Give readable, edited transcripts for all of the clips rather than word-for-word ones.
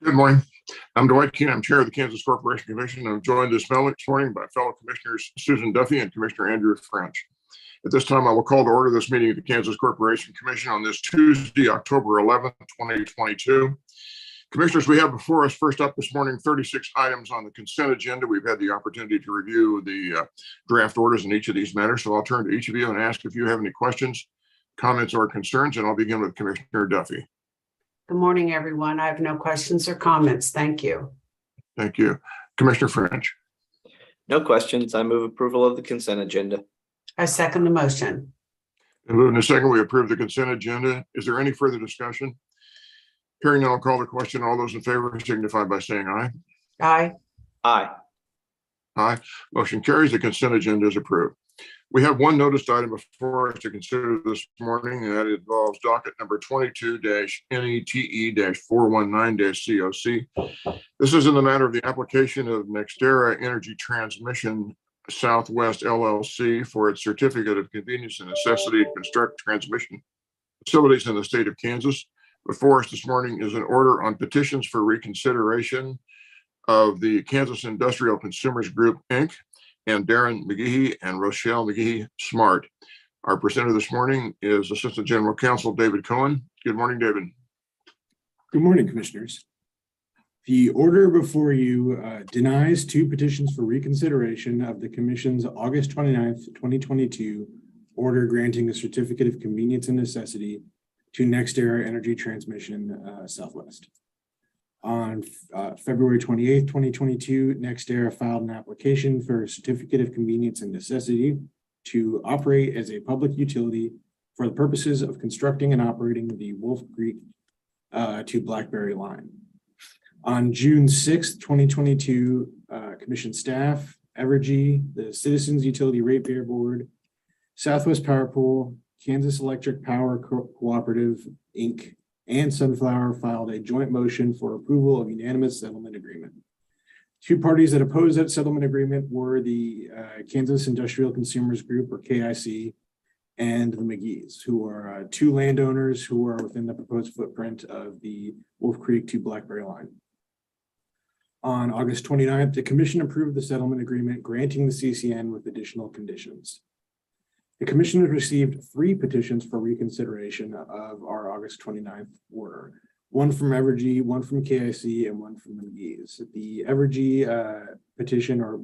Good morning. I'm Dwight Keene. I'm chair of the Kansas Corporation Commission. I'm joined this morning by fellow commissioners Susan Duffy and Commissioner Andrew French. At this time, I will call to order this meeting of the Kansas Corporation Commission on this Tuesday, October 11th, 2022. Commissioners, we have before us first up this morning 36 items on the consent agenda. We've had the opportunity to review the draft orders in each of these matters. So I'll turn to each of you and ask if you have any questions, comments, or concerns, and I'll begin with Commissioner Duffy. Good morning, everyone. I have no questions or comments. Thank you. Thank you. Commissioner French. No questions. I move approval of the consent agenda. I second the motion. And moving to second, we approve the consent agenda. Is there any further discussion? Hearing none, I'll call the question. All those in favor signify by saying aye. Aye. Aye. Aye. Motion carries. The consent agenda is approved. We have one noticed item before us to consider this morning, and that involves docket number 22-NETE-419-COC. This is in the matter of the application of NextEra Energy Transmission Southwest LLC for its certificate of convenience and necessity to construct transmission facilities in the state of Kansas. Before us this morning is an order on petitions for reconsideration of the Kansas Industrial Consumers Group, Inc., and Darren McGehee and Rochelle McGehee Smart. Our presenter this morning is Assistant General Counsel David Cohen. Good morning, David. Good morning, Commissioners. The order before you denies two petitions for reconsideration of the Commission's August 29th, 2022 order granting a certificate of convenience and necessity to NextEra Energy Transmission Southwest. On February 28th, 2022, NextEra filed an application for a certificate of convenience and necessity to operate as a public utility for the purposes of constructing and operating the Wolf Creek to Blackberry line. On June 6th, 2022, Commission staff, Evergy, the Citizens Utility Ratepayer Board, Southwest Power Pool, Kansas Electric Power Cooperative, Inc., and Sunflower filed a joint motion for approval of unanimous settlement agreement. Two parties that opposed that settlement agreement were the Kansas Industrial Consumers Group, or KIC, and the McGees, who are two landowners who are within the proposed footprint of the Wolf Creek to Blackberry line. On August 29th, the Commission approved the settlement agreement granting the CCN with additional conditions. The Commission has received three petitions for reconsideration of our August 29th order, one from Evergy, one from KIC, and one from the McGees. The Evergy petition, or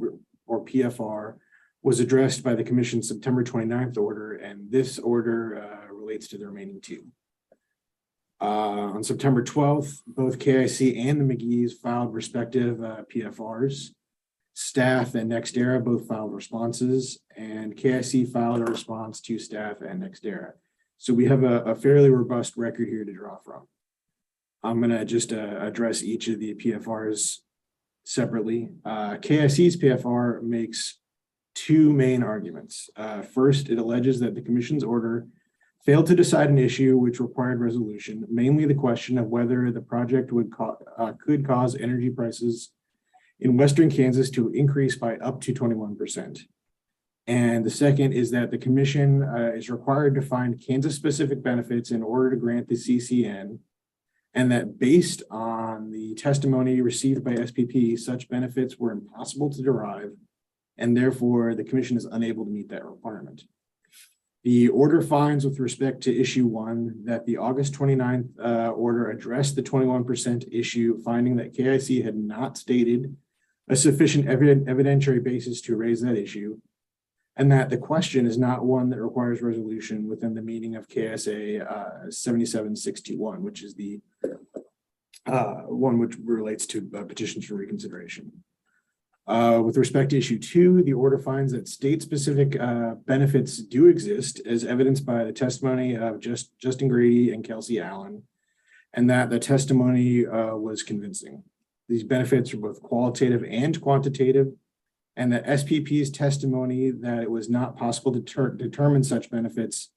PFR, was addressed by the Commission's September 29th order, and this order relates to the remaining two. On September 12th, both KIC and the McGees filed respective PFRs. Staff and NextEra both filed responses, and KIC filed a response to staff and NextEra. So we have a fairly robust record here to draw from. I'm going to just address each of the PFRs separately. KIC's PFR makes two main arguments. First, it alleges that the Commission's order failed to decide an issue which required resolution, mainly the question of whether the project could cause energy prices in Western Kansas to increase by up to 21%. And the second is that the Commission is required to find Kansas-specific benefits in order to grant the CCN, and that based on the testimony received by SPP, such benefits were impossible to derive, and therefore the Commission is unable to meet that requirement. The order finds with respect to issue one that the August 29th order addressed the 21% issue, finding that KIC had not stated a sufficient evidentiary basis to raise that issue, and that the question is not one that requires resolution within the meaning of KSA 7761, which is the one which relates to petitions for reconsideration. With respect to issue two, the order finds that state-specific benefits do exist, as evidenced by the testimony of Justin Grady and Kelsey Allen, and that the testimony was convincing. These benefits are both qualitative and quantitative, and that SPP's testimony that it was not possible to determine such benefits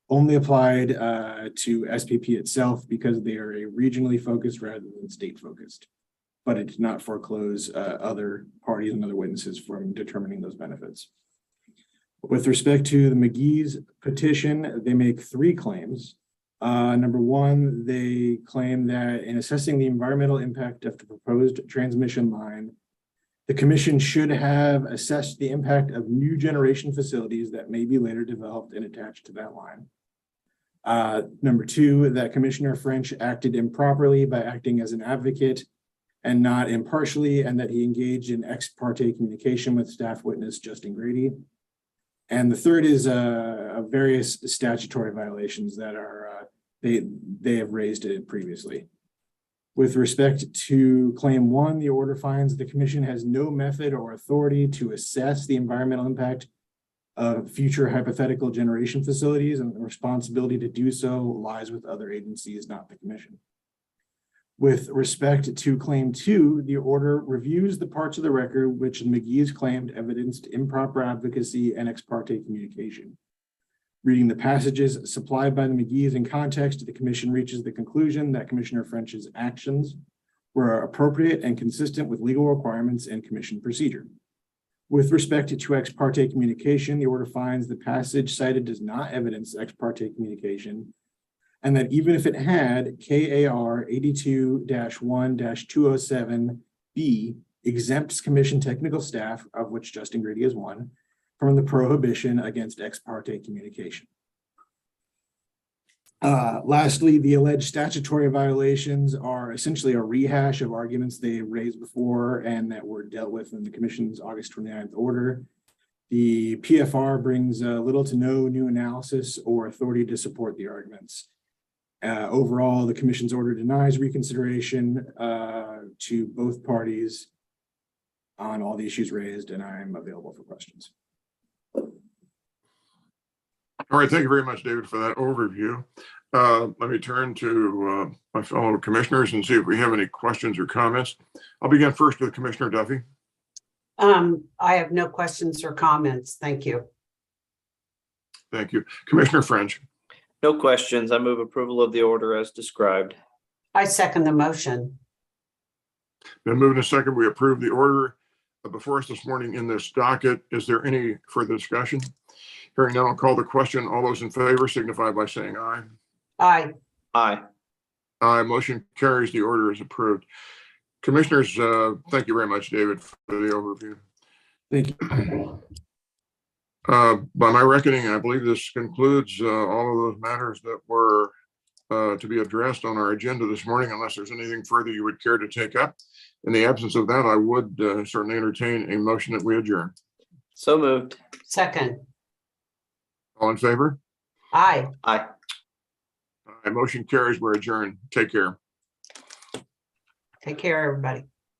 only applied to SPP itself because they are regionally focused rather than state focused, but it did not foreclose other parties and other witnesses from determining those benefits. With respect to the McGee's petition, they make three claims. Number one, they claim that in assessing the environmental impact of the proposed transmission line, the commission should have assessed the impact of new generation facilities that may be later developed and attached to that line. Number two, that Commissioner French acted improperly by acting as an advocate and not impartially, and that he engaged in ex parte communication with staff witness Justin Grady. And the third is various statutory violations that are they have raised it previously. With respect to claim one, the order finds the commission has no method or authority to assess the environmental impact of future hypothetical generation facilities, and the responsibility to do so lies with other agencies, not the commission. With respect to claim two, the order reviews the parts of the record which the McGee's claimed evidenced improper advocacy and ex parte communication. Reading the passages supplied by the McGee's in context, the commission reaches the conclusion that Commissioner French's actions were appropriate and consistent with legal requirements and commission procedure. With respect to ex parte communication, the order finds the passage cited does not evidence ex parte communication, and that even if it had, KAR 82-1-207B exempts commission technical staff, of which Justin Grady is one, from the prohibition against ex parte communication. Lastly, the alleged statutory violations are essentially a rehash of arguments they raised before and that were dealt with in the commission's August 29th order. The PFR brings little to no new analysis or authority to support the arguments. Overall, the commission's order denies reconsideration to both parties on all the issues raised, and I'm available for questions. All right, thank you very much, David, for that overview. Let me turn to my fellow commissioners and see if we have any questions or comments. I'll begin first with Commissioner Duffy. I have no questions or comments. Thank you. Thank you. Commissioner French. No questions. I move approval of the order as described. I second the motion. Been moved and second. We approve the order before us this morning in this docket. Is there any further discussion? Hearing none, I'll call the question. All those in favor signify by saying aye. Aye. Aye. Aye. Motion carries. The order is approved. Commissioners, thank you very much, David, for the overview. Thank you. By my reckoning, I believe this concludes all of those matters that were to be addressed on our agenda this morning, unless there's anything further you would care to take up. In the absence of that, I would certainly entertain a motion that we adjourn. So moved. Second. All in favor? Aye. Aye. Motion carries. We're adjourned. Take care. Take care, everybody.